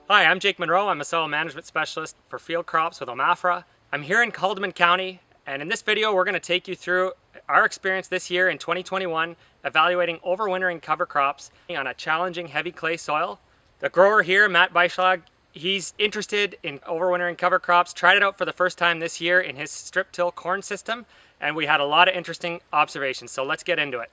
Hi, I'm Jake Munroe. I'm a soil management specialist for field crops with Omafra. I'm here in Haldimand County, and in this video we're going to take you through our experience this year in 2021 evaluating overwintering cover crops on a challenging heavy clay soil. The grower here, Matt Beischlag, he's interested in overwintering cover crops, tried it out for the first time this year in his strip till corn system, and we had a lot of interesting observations, so let's get into it.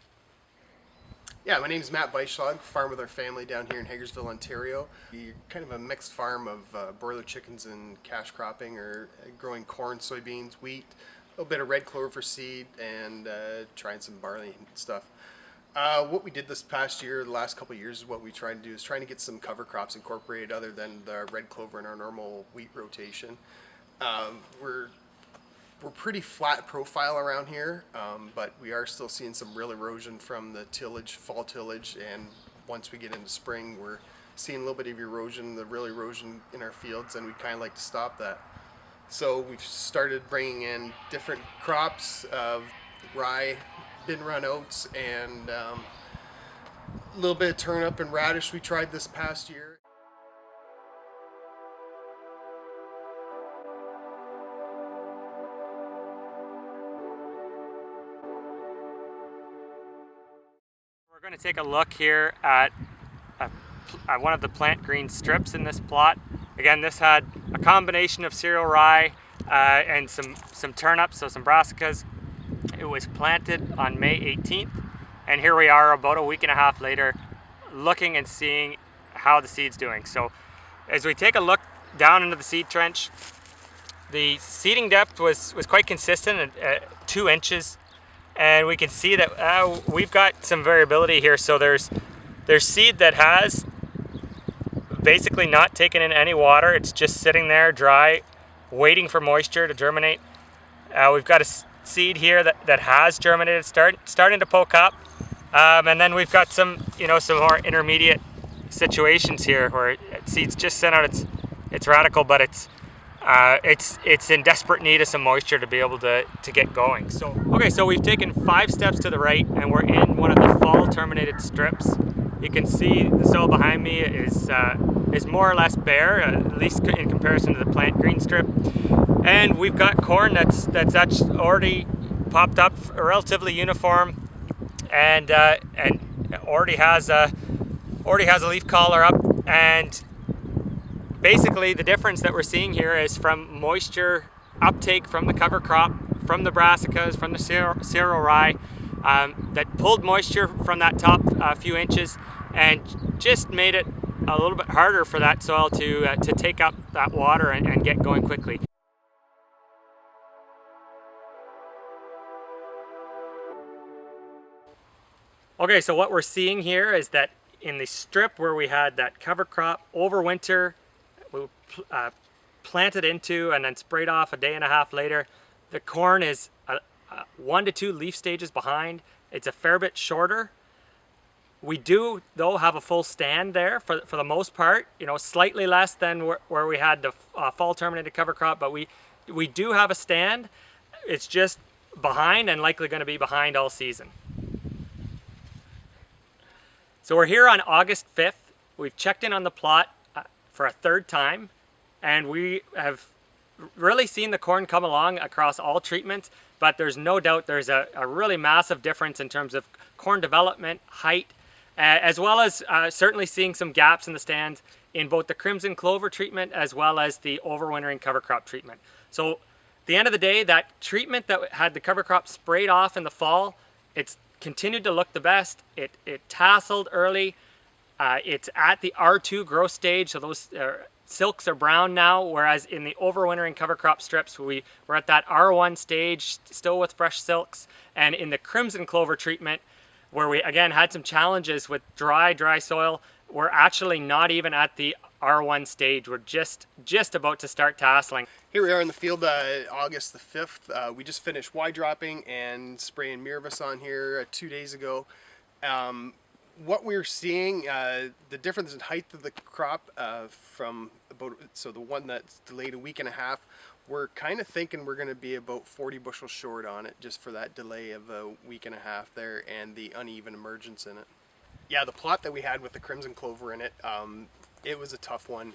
Yeah, my name is Matt Beischlag, farm with our family down here in Hagersville, Ontario. We're kind of a mixed farm of broiler chickens and cash cropping, or growing corn, soybeans, wheat, a little bit of red clover for seed, and trying some barley and stuff. What we did this past year, the last couple of years, is what we tried to do is trying to get some cover crops incorporated other than the red clover in our normal wheat rotation. We're pretty flat profile around here, but we are still seeing some real erosion from the tillage, fall tillage, and once we get into spring, we're seeing a little bit of erosion, the real erosion in our fields, and we kind of like to stop that. So we've started bringing in different crops of rye, bin run oats, and a little bit of turnip and radish we tried this past year. We're going to take a look here at one of the plant green strips in this plot. Again, this had a combination of cereal rye and some turnips, so some brassicas. It was planted on May 18th, and here we are about a week and a half later looking and seeing how the seed's doing. So as we take a look down into the seed trench, the seeding depth was quite consistent at 2 inches. And we can see that we've got some variability here. So there's seed that has basically not taken in any water. It's just sitting there dry, waiting for moisture to germinate. We've got a seed here that has germinated, starting to poke up. And then we've got some more intermediate situations here where seed's just sent out its radicle, but it's in desperate need of some moisture to be able to get going. So we've taken 5 steps to the right, and we're in one of the fall terminated strips. You can see the soil behind me is more or less bare, at least in comparison to the plant green strip. And we've got corn that's actually already popped up, relatively uniform, and already has a leaf collar up. And basically, the difference that we're seeing here is from moisture uptake from the cover crop, from the brassicas, from the cereal rye, that pulled moisture from that top few inches and just made it a little bit harder for that soil to take up that water and get going quickly. Okay, so what we're seeing here is that in the strip where we had that cover crop overwinter, we planted into and then sprayed off a day and a half later, the corn is 1 to 2 leaf stages behind. It's a fair bit shorter. We do, though, have a full stand there for the most part, slightly less than where we had the fall terminated cover crop, but we do have a stand. It's just behind and likely going to be behind all season. So we're here on August 5th. We've checked in on the plot for a 3rd time, and we have really seen the corn come along across all treatments, but there's no doubt there's a really massive difference in terms of corn development, height, as well as certainly seeing some gaps in the stands in both the crimson clover treatment as well as the overwintering cover crop treatment. So at the end of the day, that treatment that had the cover crop sprayed off in the fall, it's continued to look the best. It tasseled early. It's at the R2 growth stage, so those silks are brown now, whereas in the overwintering cover crop strips, we're at that R1 stage, still with fresh silks. And in the crimson clover treatment, where we again had some challenges with dry soil, we're actually not even at the R1 stage. We're just about to start tasseling. Here we are in the field, August the 5th. We just finished Y dropping and spraying Mirvis on here 2 days ago. What we're seeing, the difference in height of the crop from the one that's delayed a week and a half, we're kind of thinking we're going to be about 40 bushels short on it, just for that delay of a week and a half there and the uneven emergence in it. Yeah, the plot that we had with the crimson clover in it, It was a tough one.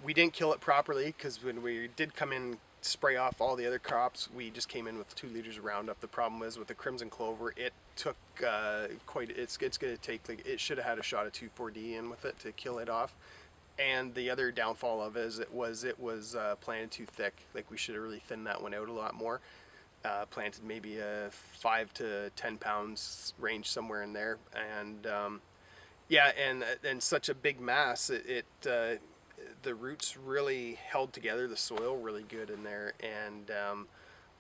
We didn't kill it properly because when we did come in spray off all the other crops, we just came in with 2 liters of Roundup. The problem was with the crimson clover, it took it's going to take, like, it should have had a shot of 2,4-D in with it to kill it off. And the other downfall of it is it was planted too thick. Like, we should have really thinned that one out a lot more. Planted maybe a 5 to 10 pounds range, somewhere in there. And yeah, and such a big mass, the roots really held together the soil really good in there. And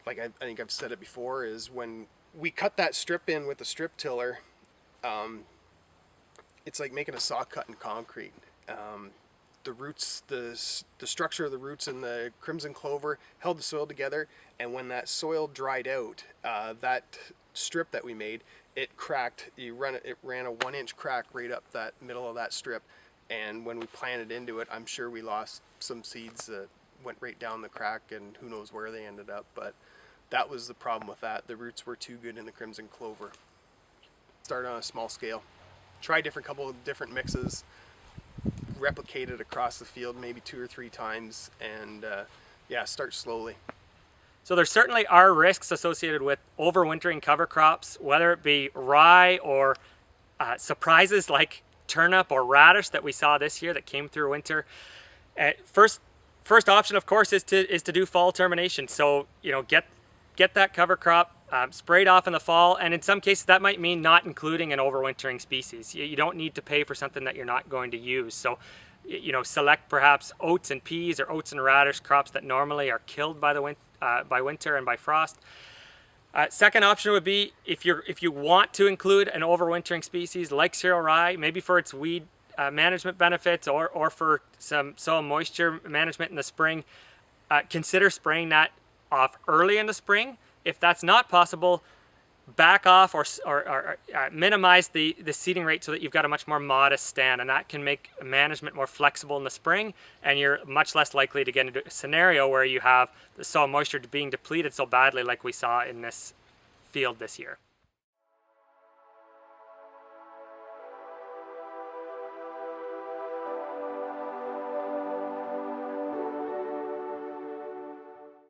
like I think I've said it before, is when we cut that strip in with the strip tiller, it's like making a saw cut in concrete. The roots, the structure of the roots in the crimson clover held the soil together, and when that soil dried out, that strip that we made, it cracked. It ran a 1-inch crack right up that middle of that strip, and when we planted into it, I'm sure we lost some seeds that went right down the crack, and who knows where they ended up. But that was the problem with that. The roots were too good in the crimson clover. Start on a small scale. Try couple of different mixes. Replicate it across the field maybe 2 or 3 times, and yeah, start slowly. So there certainly are risks associated with overwintering cover crops, whether it be rye or surprises like turnip or radish that we saw this year that came through winter. First option, of course, is to do fall termination. So, you know, get that cover crop sprayed off in the fall, and in some cases that might mean not including an overwintering species. You don't need to pay for something that you're not going to use. So, you know, select perhaps oats and peas or oats and radish, crops that normally are killed by by winter and by frost. Second option would be if you want to include an overwintering species like cereal rye, maybe for its weed management benefits or for some soil moisture management in the spring, consider spraying that off early in the spring. If that's not possible, back off or minimize the seeding rate so that you've got a much more modest stand, and that can make management more flexible in the spring, and you're much less likely to get into a scenario where you have the soil moisture being depleted so badly like we saw in this field this year.